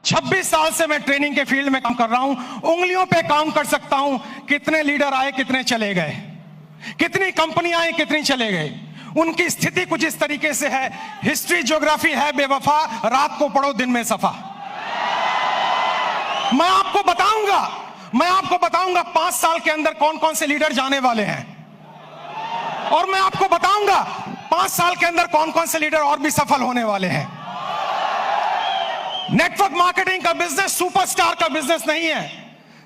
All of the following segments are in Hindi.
26 साल से मैं ट्रेनिंग के फील्ड में काम कर रहा हूं। उंगलियों पे काउंट कर सकता हूं कितने लीडर आए, कितने चले गए, कितनी कंपनियां आई, कितनी चले गए। उनकी स्थिति कुछ इस तरीके से है। हिस्ट्री ज्योग्राफी है बेवफा, रात को पढ़ो दिन में सफा। मैं आपको बताऊंगा 5 साल के अंदर कौन कौन से लीडर जाने वाले हैं, और मैं आपको बताऊंगा 5 साल के अंदर कौन कौन से लीडर और भी सफल होने वाले हैं। नेटवर्क मार्केटिंग का बिजनेस सुपरस्टार का बिजनेस नहीं है,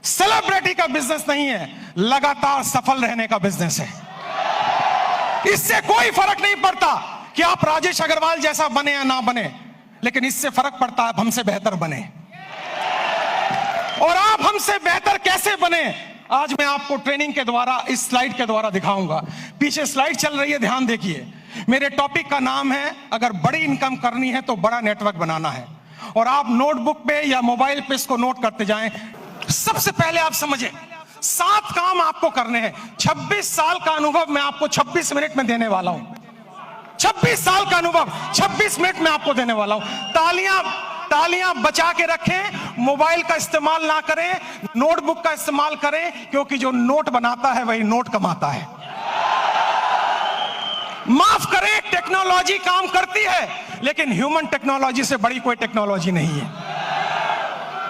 सेलिब्रिटी का बिजनेस नहीं है, लगातार सफल रहने का बिजनेस है। इससे कोई फर्क नहीं पड़ता कि आप राजेश अग्रवाल जैसा बने या ना बने, लेकिन इससे फर्क पड़ता है आप हमसे बेहतर बने। और आप हमसे बेहतर कैसे बने, आज मैं आपको ट्रेनिंग के द्वारा, इस स्लाइड के द्वारा दिखाऊंगा। पीछे स्लाइड चल रही है, ध्यान देखिए। मेरे टॉपिक का नाम है, अगर बड़ी इनकम करनी है तो बड़ा नेटवर्क बनाना है। और आप नोटबुक पे या मोबाइल पे इसको नोट करते जाएं। सबसे पहले आप समझें, 7 काम आपको करने हैं। 26 साल का अनुभव मैं आपको 26 मिनट में देने वाला हूं। 26 साल का अनुभव 26 मिनट में आपको देने वाला हूं। तालियां बचा के रखें, मोबाइल का इस्तेमाल ना करें, नोटबुक का इस्तेमाल करें, क्योंकि जो नोट बनाता है वही नोट कमाता है। माफ करें, टेक्नोलॉजी काम करती है, लेकिन ह्यूमन टेक्नोलॉजी से बड़ी कोई टेक्नोलॉजी नहीं है।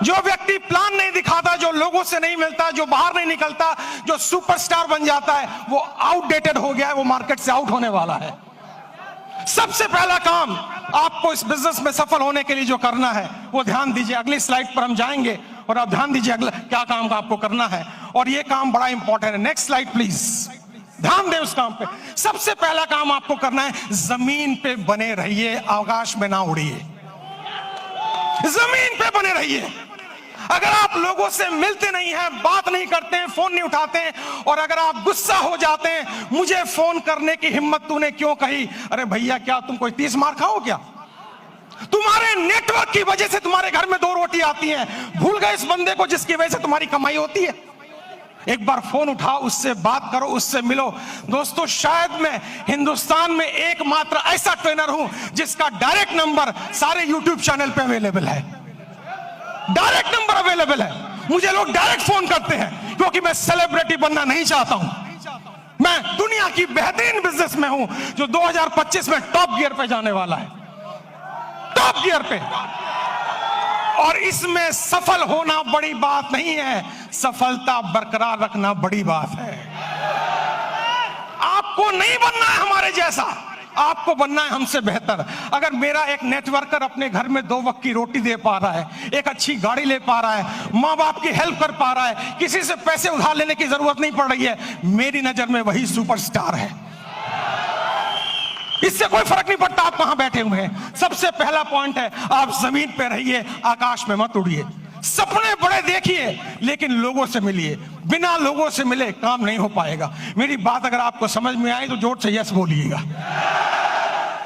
जो व्यक्ति प्लान नहीं दिखाता, जो लोगों से नहीं मिलता, जो बाहर नहीं निकलता, जो सुपरस्टार बन जाता है, वो आउटडेटेड हो गया है, वो मार्केट से आउट होने वाला है। सबसे पहला काम आपको इस बिजनेस में सफल होने के लिए जो करना है वो ध्यान दीजिए। अगली स्लाइड पर हम जाएंगे और आप ध्यान दीजिए अगला क्या काम का आपको करना है, और ये काम बड़ा इंपॉर्टेंट है। नेक्स्ट स्लाइड प्लीज, ध्यान दें उस काम पे। सबसे पहला काम आपको करना है, जमीन पे बने रहिए, आकाश में ना उड़िए। जमीन पे बने रहिए। अगर आप लोगों से मिलते नहीं हैं, बात नहीं करते हैं, फोन नहीं उठाते हैं, और अगर आप गुस्सा हो जाते हैं, मुझे फोन करने की हिम्मत तूने क्यों कही, अरे भैया क्या तुम कोई 30 मार खाओ क्या? तुम्हारे नेटवर्क की वजह से तुम्हारे घर में 2 रोटी आती हैं। भूल गए इस बंदे को जिसकी वजह से तुम्हारी कमाई होती है? एक बार फोन उठाओ, उससे बात करो, उससे मिलो। दोस्तों, शायद मैं हिंदुस्तान में एकमात्र ऐसा ट्रेनर हूं जिसका डायरेक्ट नंबर सारे यूट्यूब चैनल पे अवेलेबल है। डायरेक्ट नंबर अवेलेबल है। मुझे लोग डायरेक्ट फोन करते हैं, क्योंकि मैं सेलिब्रिटी बनना नहीं चाहता हूं। मैं दुनिया की बेहतरीन बिजनेस में हूं, जो 2025 में टॉप गियर पे जाने वाला है, टॉप गियर पे। और इसमें सफल होना बड़ी बात नहीं है, सफलता बरकरार रखना बड़ी बात है। आपको नहीं बनना है हमारे जैसा, आपको बनना है हमसे बेहतर। अगर मेरा एक नेटवर्कर अपने घर में 2 वक्त की रोटी दे पा रहा है, एक अच्छी गाड़ी ले पा रहा है, माँ बाप की हेल्प कर पा रहा है, किसी से पैसे उधार लेने की जरूरत नहीं पड़ रही है, मेरी नजर में वही सुपरस्टार है। इससे कोई फर्क नहीं पड़ता आप कहां बैठे हुए हैं। सबसे पहला पॉइंट है, आप जमीन पे रहिए, आकाश में मत उड़िए। सपने बड़े देखिए, लेकिन लोगों से मिलिए। बिना लोगों से मिले काम नहीं हो पाएगा। मेरी बात अगर आपको समझ में आई तो जोर से यस बोलिएगा।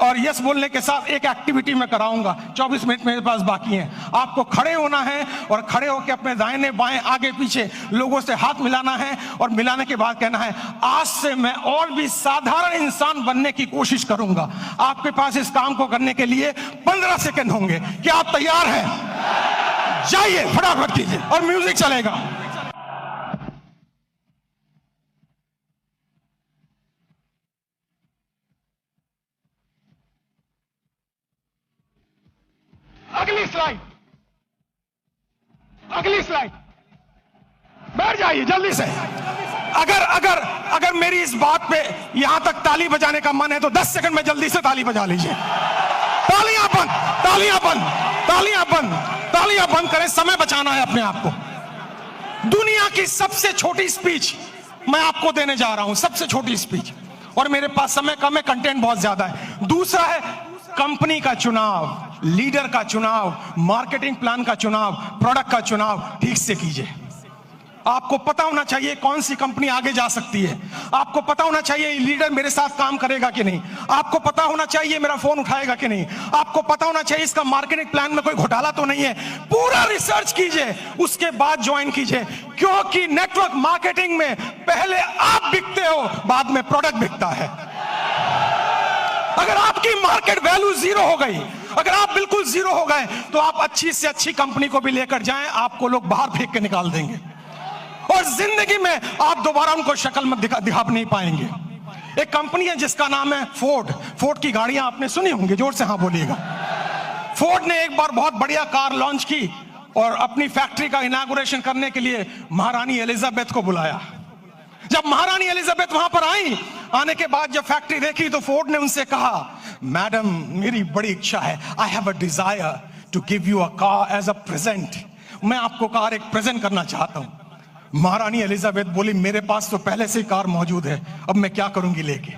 और यस बोलने के साथ एक एक्टिविटी मैं कराऊंगा। 24 मिनट मेरे पास बाकी हैं। आपको खड़े होना है और खड़े होकर अपने दाहिने बाएं आगे पीछे लोगों से हाथ मिलाना है, और मिलाने के बाद कहना है, आज से मैं और भी साधारण इंसान बनने की कोशिश करूंगा। आपके पास इस काम को करने के लिए 15 सेकंड होंगे। क्या आप तैयार हैं? जाइए, फटाफट कीजिए, और म्यूजिक चलेगा। अगली स्लाइड, बैठ जाइए जल्दी से। अगर मेरी इस बात पे यहां तक ताली बजाने का मन है तो 10 सेकंड में जल्दी से ताली बजा लीजिए। तालियां बंद, तालियां बंद, तालियां बंद, तालियां बंद करें। समय बचाना है अपने आप को। दुनिया की सबसे छोटी स्पीच मैं आपको देने जा रहा हूं, सबसे छोटी स्पीच, और मेरे पास समय कम है, कंटेंट बहुत ज्यादा है। दूसरा है कंपनी का चुनाव, लीडर का चुनाव, मार्केटिंग प्लान का चुनाव, प्रोडक्ट का चुनाव ठीक से कीजिए। आपको पता होना चाहिए कौन सी कंपनी आगे जा सकती है। आपको पता होना चाहिए लीडर मेरे साथ काम करेगा कि नहीं। आपको पता होना चाहिए मेरा फोन उठाएगा कि नहीं। आपको पता होना चाहिए इसका मार्केटिंग प्लान में कोई घोटाला तो नहीं है। पूरा रिसर्च कीजिए, उसके बाद ज्वाइन कीजिए, क्योंकि नेटवर्क मार्केटिंग में पहले आप बिकते हो, बाद में प्रोडक्ट बिकता है। अगर आपकी मार्केट वैल्यू 0 हो गई, अगर आप बिल्कुल जीरो हो गए तो आप अच्छी से अच्छी कंपनी को भी लेकर जाएं, आपको लोग बाहर फेंक के निकाल देंगे और जिंदगी में आप दोबारा उनको शक्ल में दिखा नहीं पाएंगे। एक कंपनी है जिसका नाम है फोर्ड। फोर्ड की गाड़ियां आपने सुनी होंगी, जोर से हाँ बोलिएगा। फोर्ड ने एक बार बहुत बढ़िया कार लॉन्च की और अपनी फैक्ट्री का इनॉग्रेशन करने के लिए महारानी एलिजाबेथ को बुलाया। जब महारानी एलिजाबेथ वहां पर आई, आने के बाद जब फैक्ट्री देखी तो फोर्ड ने उनसे कहा, मैडम मेरी बड़ी इच्छा है, I have a desire to give you a car as a present. मैं आपको कार एक प्रेजेंट करना चाहता हूं। महारानी एलिजाबेथ बोली, मेरे पास तो पहले से ही कार मौजूद है, अब मैं क्या करूंगी लेके।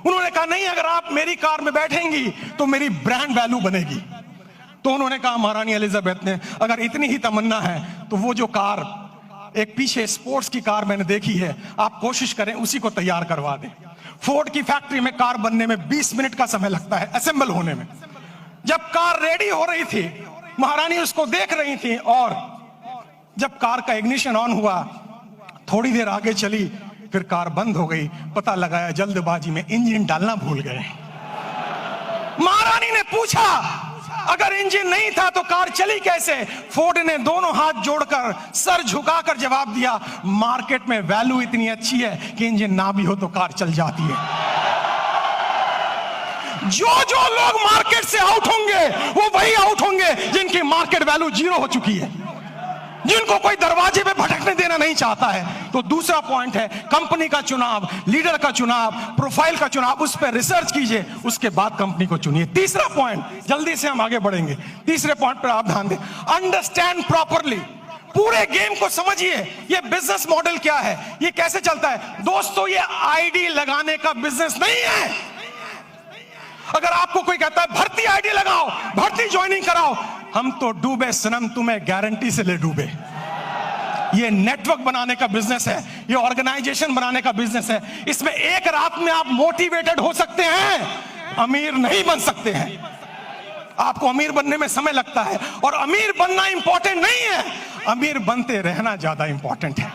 उन्होंने कहा, नहीं, अगर आप मेरी कार में बैठेंगी तो मेरी ब्रांड वैल्यू बनेगी। तो उन्होंने कहा, महारानी एलिजाबेथ ने, अगर इतनी ही तमन्ना है तो वो जो कार एक पीछे स्पोर्ट्स की कार मैंने देखी है, आप कोशिश करें उसी को तैयार करवा दें। फोर्ड की फैक्ट्री में कार बनने में 20 मिनट का समय लगता है, असेंबल होने में। जब कार रेडी हो रही थी, महारानी उसको देख रही थी और जब कार का इग्निशन ऑन हुआ, थोड़ी देर आगे चली, फिर कार बंद हो गई। पता लगाया जल्दबाजी में इंजन डालना भूल गए। महारानी ने पूछा, अगर इंजन नहीं था तो कार चली कैसे? फोर्ड ने दोनों हाथ जोड़कर सर झुकाकर जवाब दिया, मार्केट में वैल्यू इतनी अच्छी है कि इंजन ना भी हो तो कार चल जाती है। जो लोग मार्केट से आउट होंगे वो वही आउट होंगे जिनकी मार्केट वैल्यू जीरो हो चुकी है, जिनको कोई दरवाजे पे भटकने देना नहीं चाहता है। तो दूसरा पॉइंट है कंपनी का चुनाव, लीडर का चुनाव, प्रोफाइल का चुनाव, उस पर रिसर्च कीजिए, उसके बाद कंपनी को चुनिए। तीसरा पॉइंट, जल्दी से हम आगे बढ़ेंगे, तीसरे पॉइंट पर आप ध्यान दें, अंडरस्टैंड प्रॉपरली। पूरे गेम को समझिए, ये बिजनेस मॉडल क्या है, ये कैसे चलता है। दोस्तों, ये आईडी लगाने का बिजनेस नहीं है। अगर आपको कोई कहता है भर्ती आईडी लगाओ, भर्ती ज्वाइनिंग कराओ, हम तो डूबे सनम, तुम्हें गारंटी से ले डूबे। ये नेटवर्क बनाने का बिजनेस है, ये ऑर्गेनाइजेशन बनाने का बिजनेस है। इसमें एक रात में आप मोटिवेटेड हो सकते हैं, अमीर नहीं बन सकते हैं। आपको अमीर बनने में समय लगता है और अमीर बनना इंपॉर्टेंट नहीं है, अमीर बनते रहना ज्यादा इंपॉर्टेंट है।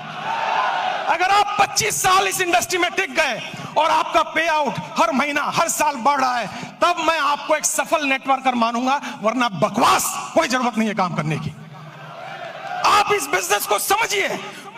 अगर आप 25 साल इस इंडस्ट्री में टिक गए और आपका पे आउट हर महीना हर साल बढ़ रहा है, तब मैं आपको एक सफल नेटवर्कर मानूंगा, वरना बकवास कोई जरूरत नहीं है काम करने की। आप इस बिजनेस को समझिए,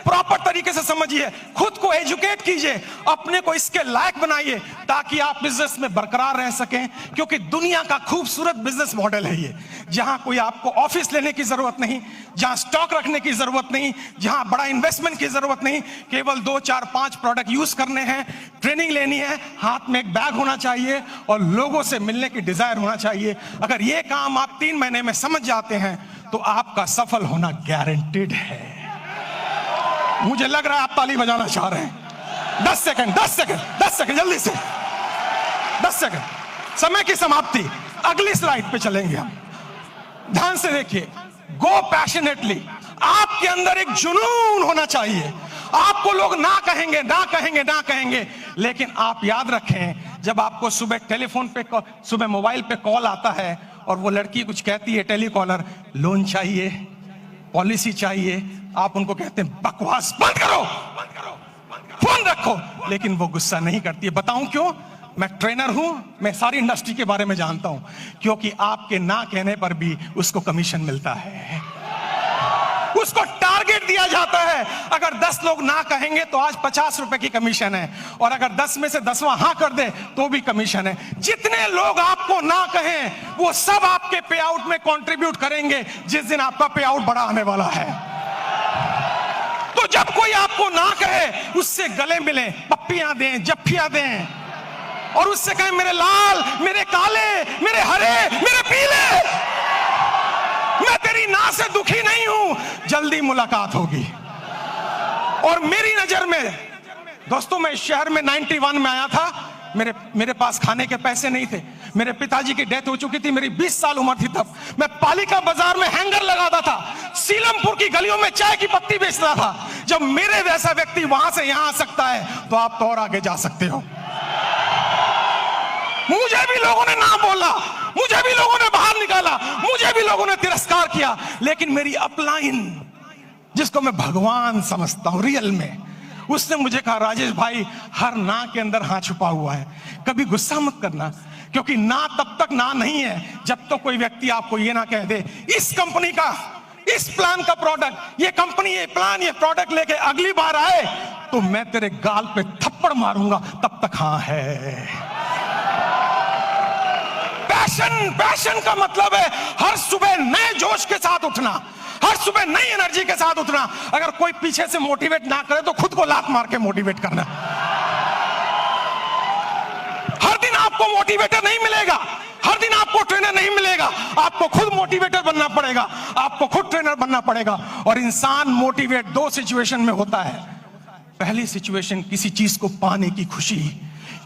प्रॉपर तरीके से समझिए, खुद को एजुकेट कीजिए, अपने को इसके लायक बनाइए ताकि आप बिजनेस में बरकरार रह सकें। क्योंकि दुनिया का खूबसूरत बिजनेस मॉडल है ये, जहां कोई आपको ऑफिस लेने की जरूरत नहीं, जहां स्टॉक रखने की जरूरत नहीं, जहां बड़ा इन्वेस्टमेंट की जरूरत नहीं, केवल 2, 4, 5 प्रोडक्ट यूज करने हैं, ट्रेनिंग लेनी है, हाथ में एक बैग होना चाहिए और लोगों से मिलने की डिजायर होना चाहिए। अगर ये काम आप 3 महीने में समझ जाते हैं तो आपका सफल होना गारंटेड है। मुझे लग रहा है आप ताली बजाना चाह रहे हैं। 10 सेकंड जल्दी से, 10 सेकंड, समय की समाप्ति। अगली स्लाइड पे चलेंगे हम, ध्यान से देखिए। गो पैशनेटली, आपके अंदर एक जुनून होना चाहिए। आपको लोग ना कहेंगे ना कहेंगे ना कहेंगे, लेकिन आप याद रखें, जब आपको सुबह टेलीफोन पे, सुबह मोबाइल पे कॉल आता है और वो लड़की कुछ कहती है, टेलीकॉलर, लोन चाहिए, पॉलिसी चाहिए, आप उनको कहते हैं बकवास बंद करो, फोन रखो, लेकिन वो गुस्सा नहीं करती है। बताऊं क्यों? मैं ट्रेनर हूं, मैं सारी इंडस्ट्री के बारे में जानता हूं। क्योंकि आपके ना कहने पर भी उसको कमीशन मिलता है, उसको टारगेट दिया जाता है। अगर 10 लोग ना कहेंगे तो आज 50 रुपए की कमीशन है, और अगर 10 में से 10वां हाँ कर दे तो भी कमीशन है। जितने लोग आपको ना कहें वो सब आपके पे आउट में कंट्रीब्यूट करेंगे जिस दिन आपका पे आउट बड़ा आने वाला है। तो जब कोई आपको ना कहे, उससे गले मिले, पप्पियां दें, जफ्फियां दें, और उससे कहें मेरे लाल, मेरे काले, मेरे हरे, मेरे पीले, मैं तेरी ना से दुखी नहीं हूं, जल्दी मुलाकात होगी। और मेरी नजर में दोस्तों, मैं इस शहर में 91 में आया था, मेरे पास खाने के पैसे नहीं थे, मेरे पिताजी की डेथ हो चुकी थी, मेरी 20 साल उम्र थी तब। मैं पालिका बाजार में हैंगर लगाता था, सीलमपुर की गलियों में चाय की पत्ती बेचता था। जब मेरे वैसा व्यक्ति वहां से यहां आ सकता है तो आप तो और आगे जा सकते हो। मुझे भी लोगों ने ना बोला, मुझे भी लोगों ने बाहर निकाला, मुझे भी लोगों ने तिरस्कार किया, लेकिन मेरी अपलाइन, जिसको मैं भगवान समझता हूं रियल में, उसने मुझे कहा, राजेश भाई, हर ना के अंदर हाँ छुपा हुआ है, कभी गुस्सा मत करना, क्योंकि ना तब तक ना नहीं है जब तो कोई व्यक्ति आपको ये ना कह दे इस कंपनी का, इस प्लान का प्रोडक्ट, ये कंपनी, ये प्लान, ये प्रोडक्ट लेके अगली बार आए तो मैं तेरे गाल पे थप्पड़ मारूंगा, तब तक हाँ है। पैशन का मतलब है हर सुबह नए जोश के साथ उठना, हर सुबह नई एनर्जी के साथ उठना। अगर कोई पीछे से मोटिवेट ना करे तो खुद को लात मार के मोटिवेट करना। हर दिन आपको मोटिवेटर नहीं मिलेगा, हर दिन आपको ट्रेनर नहीं मिलेगा, आपको खुद मोटिवेटर बनना पड़ेगा, आपको खुद ट्रेनर बनना पड़ेगा। और इंसान मोटिवेट दो सिचुएशन में होता है। पहली सिचुएशन किसी चीज को पाने की खुशी,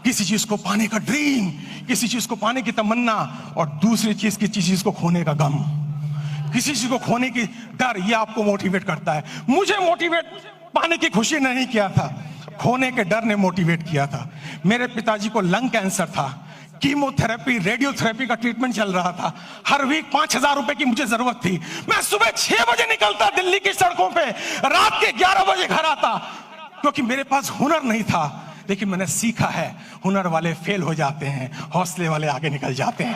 किसी चीज को पाने का ड्रीम, किसी चीज को पाने की तमन्ना, और दूसरी चीज किसी चीज को खोने का गम, किसी चीज को खोने की डर, ये आपको मोटिवेट करता है। मुझे मोटिवेट पाने की खुशी ने नहीं किया था, खोने के डर ने मोटिवेट किया था। मेरे पिताजी को लंग कैंसर था, कीमोथेरेपी, रेडियोथेरेपी का ट्रीटमेंट चल रहा था, हर वीक 5,000 रुपए की मुझे जरूरत थी। मैं सुबह 6 बजे निकलता दिल्ली की सड़कों पे, रात के 11 बजे घर आता, क्योंकि मेरे पास हुनर नहीं था। लेकिन मैंने सीखा है, हुनर वाले फेल हो जाते हैं, हौसले वाले आगे निकल जाते हैं।